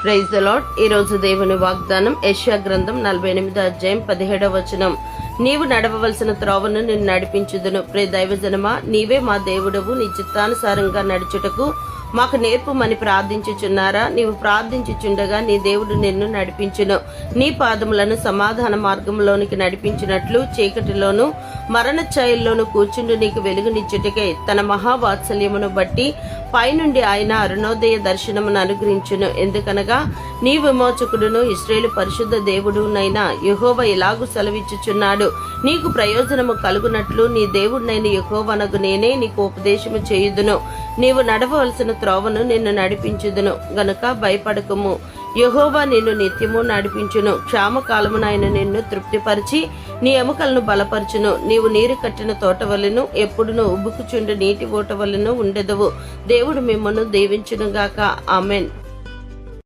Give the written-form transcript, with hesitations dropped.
Praise the lord. ఈ రోజు దేవుని వాగ్దానం యెషయా గ్రంథం 48వ అధ్యాయం 17వ వచనం. నీవు నడవవలసిన త్రోవను నిన్ను నడిపించుదును. ప్రియ దైవజనమా, నీవే మా దేవుడవు, నీ చిత్తానుసారంగా నడుచుటకు మాకు నేర్పుమని ప్రార్థించుచున్నారా? నీవు ప్రార్థించుచుండగా నీ దేవుడు నిన్ను నడిపించును. నీ పాదములను సమాధాన మార్గంలోనికి నడిపించినట్లు చీకటిలోను మరణ ఛాయల్లోను కూర్చుండు నీకు వెలుగునిచ్చుటకై తన మహావాత్సల్యమును బట్టి పైనుండి ఆయన అరుణోదయ దర్శనమును అనుగ్రహించును. ఎందుకనగా నీ విమోచకుడును ఇశ్రాయేలు పరిశుద్ధ దేవుడునైనా యెహోవా ఇలాగు సెలవిచ్చుచున్నాడు, నీకు ప్రయోజనము కలుగునట్లు నీ దేవుడినైన యెహోవానగు నేనే నీకు ఉపదేశము చేయుదును. నీవు నడవవలసిన త్రోవను నిన్ను నడిపించుదును గనుక భయపడకము. యెహోవా నిన్ను నిత్యము నడిపించును. క్షామకాలమున ఆయన నిన్ను తృప్తిపరిచి నీ ఎముకలను బలపరచును. నీవు నీరు కట్టిన తోట వలెను, ఎప్పుడును ఉబ్బుకుచుండు నీటి ఓట వలెను ఉండెదవు. దేవుడు మిమ్మల్ని దీవించునుగాక. ఆమెన్.